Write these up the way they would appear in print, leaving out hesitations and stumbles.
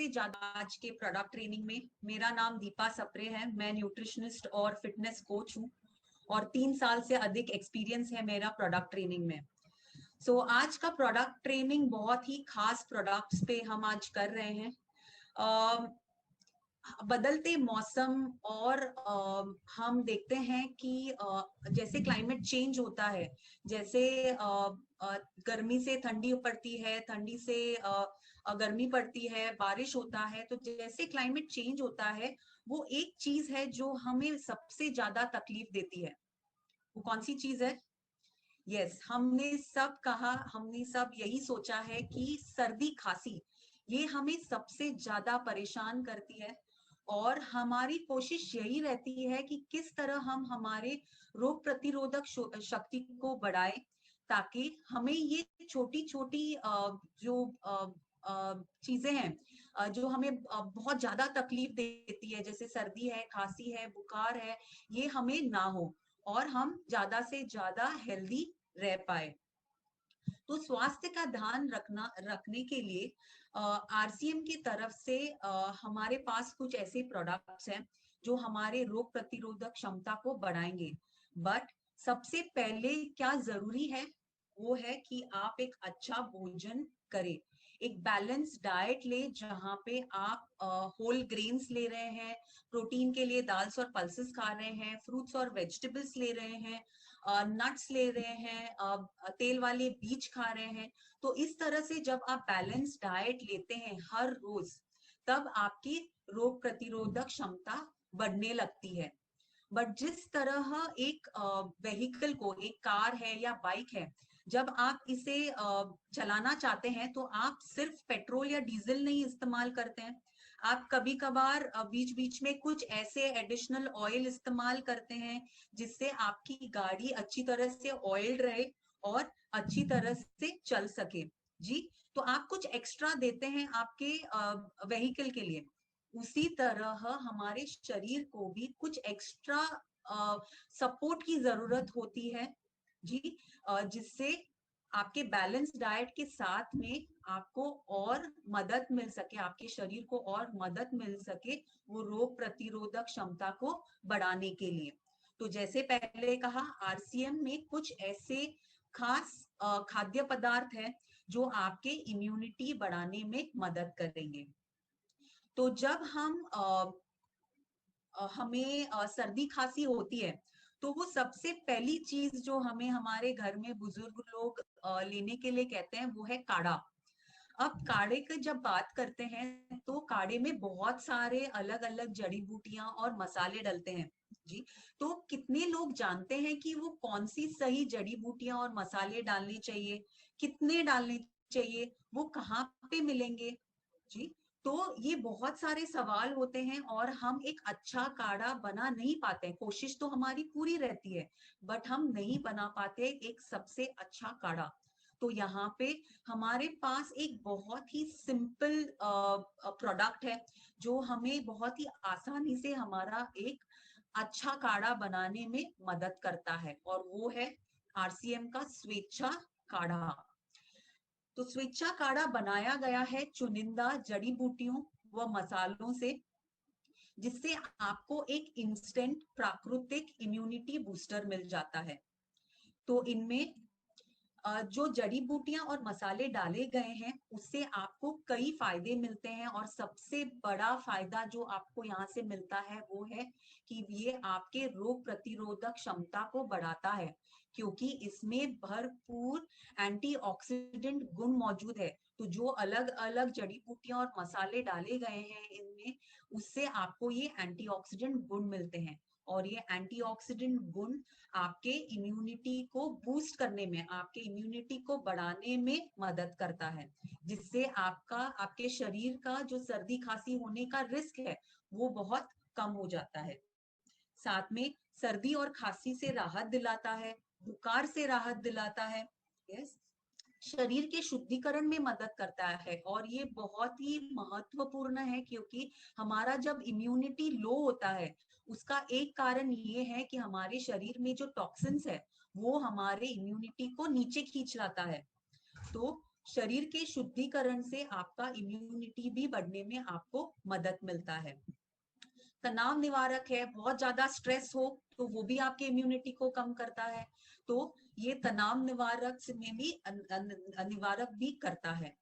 सबसे ज्यादा आज के प्रोडक्ट ट्रेनिंग में। मेरा नाम दीपा सप्रे है, मैं न्यूट्रिशनिस्ट और फिटनेस कोच हूँ और 3 साल से अधिक एक्सपीरियंस है मेरा प्रोडक्ट ट्रेनिंग में। आज का प्रोडक्ट ट्रेनिंग बहुत ही खास प्रोडक्ट्स पे हम आज कर रहे हैं। बदलते मौसम और हम देखते हैं कि जैसे क्लाइमेट चेंज होता है, जैसे गर्मी से ठंडी पड़ती है, ठंडी से गर्मी पड़ती है, बारिश होता है, तो जैसे क्लाइमेट चेंज होता है वो एक चीज है जो हमें सबसे ज्यादा तकलीफ देती है। वो कौन सी चीज है? यस, हमने सब यही सोचा है कि सर्दी खांसी ये हमें सबसे ज्यादा परेशान करती है और हमारी कोशिश यही रहती है कि किस तरह हम हमारे रोग प्रतिरोधक शक्ति को बढ़ाएं, ताकि हमें ये छोटी छोटी जो चीजें हैं जो हमें बहुत ज्यादा तकलीफ देती है, जैसे सर्दी है, खांसी है, बुखार है, ये हमें ना हो और हम ज्यादा से ज्यादा हेल्दी रह पाए। तो स्वास्थ्य का ध्यान रखने के लिए आरसीएम की तरफ से हमारे पास कुछ ऐसे प्रोडक्ट्स हैं जो हमारे रोग प्रतिरोधक क्षमता को बढ़ाएंगे। बट सबसे पहले क्या जरूरी है, वो है कि आप एक अच्छा भोजन करें, एक बैलेंस डाइट ले, जहां पे आप होल ग्रेन्स ले रहे हैं, प्रोटीन के लिए दाल्स और पल्सेस खा रहे हैं, फ्रूट्स और वेजिटेबल्स ले रहे हैं, नट्स ले रहे हैं, तेल वाले बीज खा रहे हैं। तो इस तरह से जब आप बैलेंस डाइट लेते हैं हर रोज, तब आपकी रोग प्रतिरोधक क्षमता बढ़ने लगती है। बट जिस तरह एक व्हीकल को, एक कार है या बाइक है, जब आप इसे चलाना चाहते हैं तो आप सिर्फ पेट्रोल या डीजल नहीं इस्तेमाल करते हैं, आप कभी कभार बीच बीच में कुछ ऐसे एडिशनल ऑयल इस्तेमाल करते हैं जिससे आपकी गाड़ी अच्छी तरह से ऑयल्ड रहे और अच्छी तरह से चल सके। जी, तो आप कुछ एक्स्ट्रा देते हैं आपके व्हीकल के लिए। उसी तरह हमारे शरीर को भी कुछ एक्स्ट्रा सपोर्ट की जरूरत होती है। जी, जिससे आपके बैलेंस डाइट के साथ में आपको और मदद मिल सके, आपके शरीर को और मदद मिल सके वो रोग प्रतिरोधक क्षमता को बढ़ाने के लिए। तो जैसे पहले कहा, आरसीएम में कुछ ऐसे खास खाद्य पदार्थ है जो आपके इम्यूनिटी बढ़ाने में मदद करेंगे। तो जब हमें सर्दी खांसी होती है, तो वो सबसे पहली चीज जो हमें हमारे घर में बुजुर्ग लोग लेने के लिए कहते हैं वो है काढ़ा। अब काढ़े की जब बात करते हैं तो काढ़े में बहुत सारे अलग अलग जड़ी बूटियां और मसाले डलते हैं। जी, तो कितने लोग जानते हैं कि वो कौन सी सही जड़ी बूटियां और मसाले डालने चाहिए, कितने डालने चाहिए, वो कहाँ पे मिलेंगे? जी, तो ये बहुत सारे सवाल होते हैं और हम एक अच्छा काढ़ा बना नहीं पाते। कोशिश तो हमारी पूरी रहती है, बट हम नहीं बना पाते एक सबसे अच्छा काढ़ा। तो यहाँ पे हमारे पास एक बहुत ही सिंपल प्रोडक्ट है जो हमें बहुत ही आसानी से हमारा एक अच्छा काढ़ा बनाने में मदद करता है, और वो है आरसीएम का स्वेच्छा काढ़ा। तो स्वेच्छा काढ़ा बनाया गया है चुनिंदा जड़ी बूटियों व मसालों से, जिससे आपको एक इंस्टेंट प्राकृतिक इम्यूनिटी बूस्टर मिल जाता है। तो इनमें जो जड़ी बूटियां और मसाले डाले गए हैं उससे आपको कई फायदे मिलते हैं, और सबसे बड़ा फायदा जो आपको यहाँ से मिलता है वो है कि ये आपके रोग प्रतिरोधक क्षमता को बढ़ाता है, क्योंकि इसमें भरपूर एंटीऑक्सीडेंट गुण मौजूद है। तो जो अलग अलग जड़ी बूटियां और मसाले डाले गए हैं इनमें, उससे आपको ये एंटीऑक्सीडेंट गुण मिलते हैं, और ये एंटीऑक्सीडेंट गुण आपके इम्यूनिटी को बूस्ट करने में, आपके इम्यूनिटी को बढ़ाने में मदद करता है, जिससे आपके शरीर का जो सर्दी खांसी होने का रिस्क है वो बहुत कम हो जाता है। साथ में सर्दी और खांसी से राहत दिलाता है, बुखार से राहत दिलाता है। यस, शरीर के शुद्धिकरण में मदद करता है, और ये बहुत ही महत्वपूर्ण है, क्योंकि हमारा जब इम्यूनिटी लो होता है उसका एक कारण ये है कि हमारे शरीर में जो टॉक्सिन्स है वो हमारे इम्यूनिटी को नीचे खींच लाता है। तो शरीर के शुद्धिकरण से आपका इम्यूनिटी भी बढ़ने में आपको मदद मिलता है। तनाव निवारक है, बहुत ज्यादा स्ट्रेस हो तो वो भी आपके इम्यूनिटी को कम करता है, तो ये तनाव निवारक में भी निवारक भी करता है।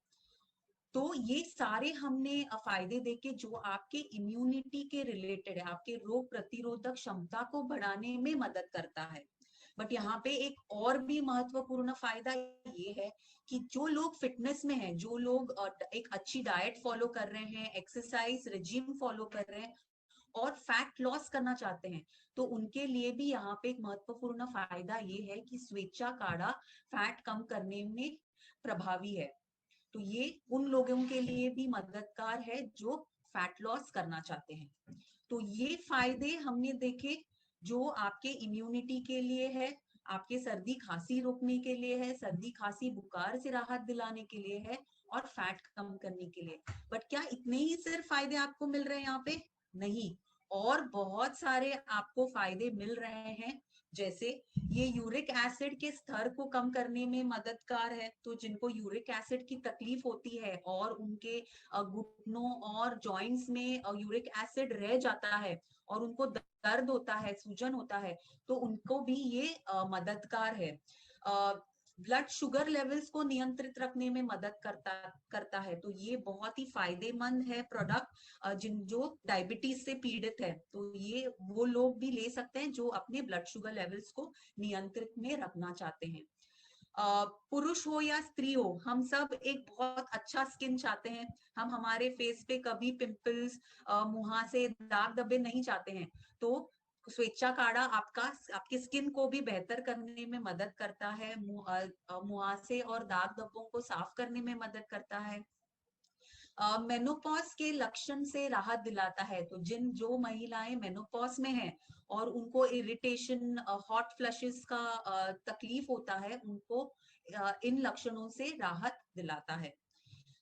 तो ये सारे हमने फायदे देखे जो आपके इम्यूनिटी के रिलेटेड है, आपके रोग प्रतिरोधक क्षमता को बढ़ाने में मदद करता है। बट यहाँ पे एक और भी महत्वपूर्ण फायदा ये है कि जो लोग फिटनेस में हैं, जो लोग एक अच्छी डाइट फॉलो कर रहे हैं, एक्सरसाइज रेजिम फॉलो कर रहे हैं और फैट लॉस करना चाहते हैं, तो उनके लिए भी यहाँ पे एक महत्वपूर्ण फायदा ये है कि स्वेच्छा काढ़ा फैट कम करने में प्रभावी है। तो ये उन लोगों के लिए भी मददगार है जो फैट लॉस करना चाहते हैं। तो ये फायदे हमने देखे जो आपके इम्यूनिटी के लिए है, आपके सर्दी खांसी रोकने के लिए है, सर्दी खांसी बुखार से राहत दिलाने के लिए है और फैट कम करने के लिए। बट क्या इतने ही सिर्फ फायदे आपको मिल रहे हैं यहाँ पे? नहीं, और बहुत सारे आपको फायदे मिल रहे हैं। जैसे ये यूरिक एसिड के स्तर को कम करने में मददगार है, तो जिनको यूरिक एसिड की तकलीफ होती है और उनके घुटनों और जॉइंट्स में यूरिक एसिड रह जाता है और उनको दर्द होता है, सूजन होता है, तो उनको भी ये मददगार है। ब्लड शुगर लेवल्स को नियंत्रित रखने में मदद करता है, तो ये बहुत ही फायदेमंद है प्रोडक्ट जिन जो डायबिटीज से पीड़ित है, तो ये वो लोग भी ले सकते हैं जो अपने ब्लड शुगर लेवल्स को नियंत्रित में रखना चाहते हैं। पुरुष हो या स्त्री हो, हम सब एक बहुत अच्छा स्किन चाहते हैं। हम हमारे फेस पे कभी पिंपल्स, मुहासे, दाग धब्बे नहीं चाहते हैं। तो स्वेच्छा काढ़ा आपकी स्किन को भी बेहतर करने में मदद करता है, मुहासे और दाग धब्बों को साफ करने में मदद करता है, मेनोपॉज के लक्षण से राहत दिलाता है। तो जो महिलाएं मेनोपॉज में हैं और उनको इरिटेशन, हॉट फ्लशेस का तकलीफ होता है, उनको इन लक्षणों से राहत दिलाता है।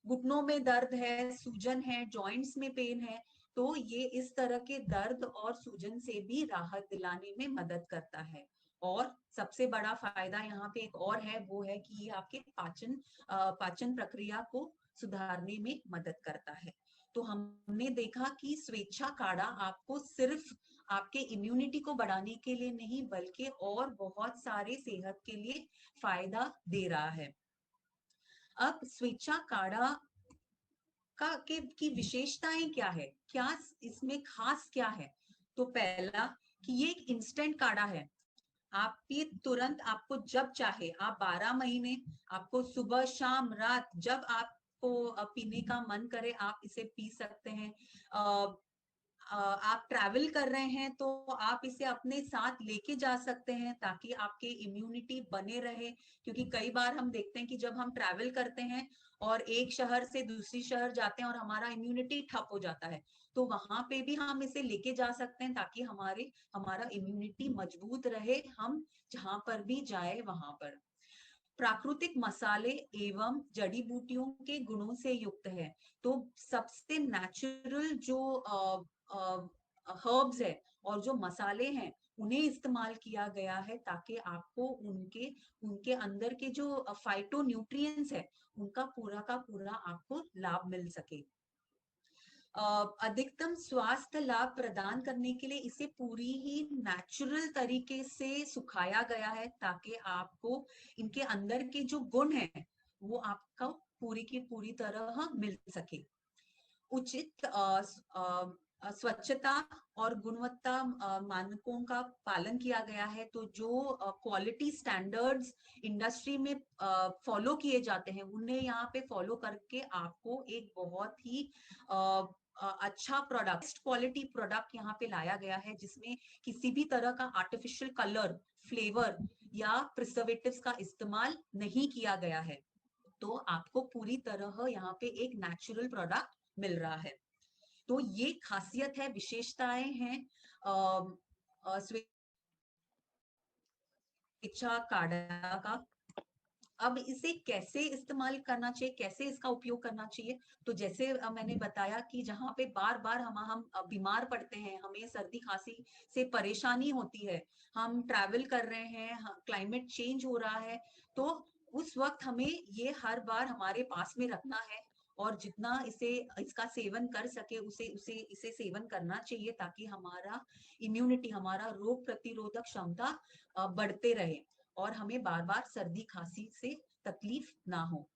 घुटनों में दर्द है, सूजन है, जॉइंट्स में पेन है, तो ये इस तरह के दर्द और सूजन से भी राहत दिलाने में मदद करता है। और सबसे बड़ा फायदा यहाँ पे एक और है, वो है कि ये आपके पाचन प्रक्रिया को सुधारने में मदद करता है। तो हमने देखा कि स्वेच्छा काढ़ा आपको सिर्फ आपके इम्यूनिटी को बढ़ाने के लिए नहीं, बल्कि और बहुत सारे सेहत के लिए फायदा दे रहा है। अब स्वेच्छा काढ़ा की विशेषताएं क्या है, क्या इसमें खास क्या है? तो पहला कि ये एक इंस्टेंट काढ़ा है। आप ये तुरंत, आपको जब चाहे, आप 12 महीने, आपको सुबह शाम रात जब आपको पीने का मन करे आप इसे पी सकते हैं। आप ट्रैवल कर रहे हैं तो आप इसे अपने साथ लेके जा सकते हैं ताकि आपके इम्यूनिटी बने रहे, क्योंकि कई बार हम देखते हैं कि जब हम ट्रैवल करते हैं और एक शहर से दूसरी शहर जाते हैं और हमारा इम्यूनिटी ठप हो जाता है, तो वहां पे भी हम इसे लेके जा सकते हैं ताकि हमारा इम्यूनिटी मजबूत रहे, हम जहां पर भी जाए वहां पर। प्राकृतिक मसाले एवं जड़ी बूटियों के गुणों से युक्त है, तो सबसे नेचुरल जो हर्ब्स है और जो मसाले हैं उन्हें इस्तेमाल किया गया है ताकि आपको उनके उनके अंदर के जो फाइटो न्यूट्रिएंट्स है उनका पूरा का पूरा आपको लाभ मिल सके। अधिकतम स्वास्थ्य लाभ प्रदान करने के लिए इसे पूरी ही नेचुरल तरीके से सुखाया गया है ताकि आपको इनके अंदर के जो गुण हैं वो आपको पूरी की पूरी तरह मिल सके। उचित स्वच्छता और गुणवत्ता मानकों का पालन किया गया है, तो जो क्वालिटी स्टैंडर्ड्स इंडस्ट्री में फॉलो किए जाते हैं उन्हें यहाँ पे फॉलो करके आपको एक बहुत ही अच्छा प्रोडक्ट, क्वालिटी प्रोडक्ट यहाँ पे लाया गया है जिसमें किसी भी तरह का आर्टिफिशियल कलर, फ्लेवर या प्रिजर्वेटिव्स का इस्तेमाल नहीं किया गया है, तो आपको पूरी तरह यहाँ पे एक नेचुरल प्रोडक्ट मिल रहा है। तो ये खासियत है, विशेषताएं हैं स्वेच्छा काढ़ा का। अब इसे कैसे इस्तेमाल करना चाहिए, कैसे इसका उपयोग करना चाहिए? तो जैसे मैंने बताया कि जहाँ पे बार बार हम बीमार पड़ते हैं, हमें सर्दी खांसी से परेशानी होती है, हम ट्रैवल कर रहे हैं, क्लाइमेट चेंज हो रहा है, तो उस वक्त हमें ये हर बार हमारे पास में रखना है, और जितना इसे इसका सेवन कर सके उसे उसे इसे सेवन करना चाहिए, ताकि हमारा इम्यूनिटी, हमारा रोग प्रतिरोधक क्षमता बढ़ते रहे और हमें बार बार सर्दी खांसी से तकलीफ ना हो।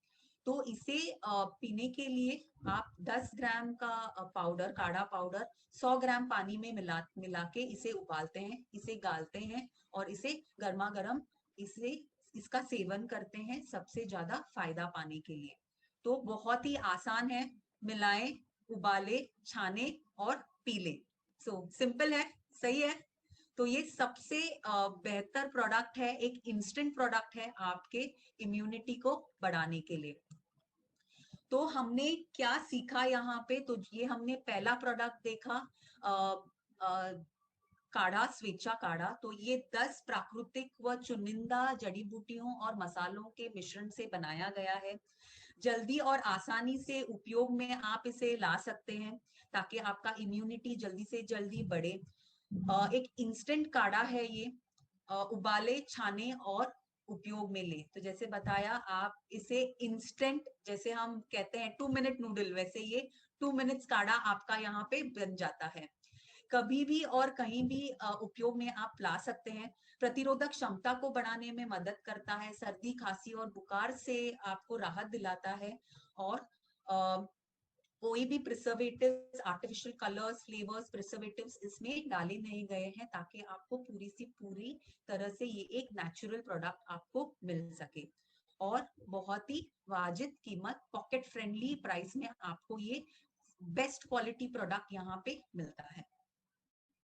तो इसे पीने के लिए आप 10 ग्राम का पाउडर, काढ़ा पाउडर 100 ग्राम पानी में मिला मिला के इसे उबालते हैं, इसे गालते हैं और इसे गर्मा गर्म इसे इसका सेवन करते हैं सबसे ज्यादा फायदा पाने के लिए। तो बहुत ही आसान है, मिलाएं, उबाले, छाने और पी ले। सो सिंपल है, सही है। तो ये सबसे बेहतर प्रोडक्ट है, एक इंस्टेंट प्रोडक्ट है आपके इम्यूनिटी को बढ़ाने के लिए। तो हमने क्या सीखा यहाँ पे, तो ये हमने पहला प्रोडक्ट देखा, काढ़ा, स्वेच्छा काढ़ा। तो ये 10 प्राकृतिक व चुनिंदा जड़ी बूटियों और मसालों के मिश्रण से बनाया गया है। जल्दी और आसानी से उपयोग में आप इसे ला सकते हैं ताकि आपका इम्यूनिटी जल्दी से जल्दी बढ़े। एक इंस्टेंट काढ़ा है ये, उबाले, छाने और उपयोग में ले। तो जैसे बताया, आप इसे इंस्टेंट, जैसे हम कहते हैं 2 मिनट नूडल, वैसे ये 2 मिनट्स काढ़ा आपका यहाँ पे बन जाता है। कभी भी और कहीं भी उपयोग में आप ला सकते हैं। प्रतिरोधक क्षमता को बढ़ाने में मदद करता है, सर्दी खांसी और बुखार से आपको राहत दिलाता है। और कोई भी preservatives, artificial colours, flavours, preservatives इसमें डाले नहीं गए हैं, ताकि आपको पूरी सी पूरी तरह से ये एक नेचुरल प्रोडक्ट आपको मिल सके। और बहुत ही वाजिब कीमत, पॉकेट फ्रेंडली प्राइस में आपको ये बेस्ट क्वालिटी प्रोडक्ट यहाँ पे मिलता है।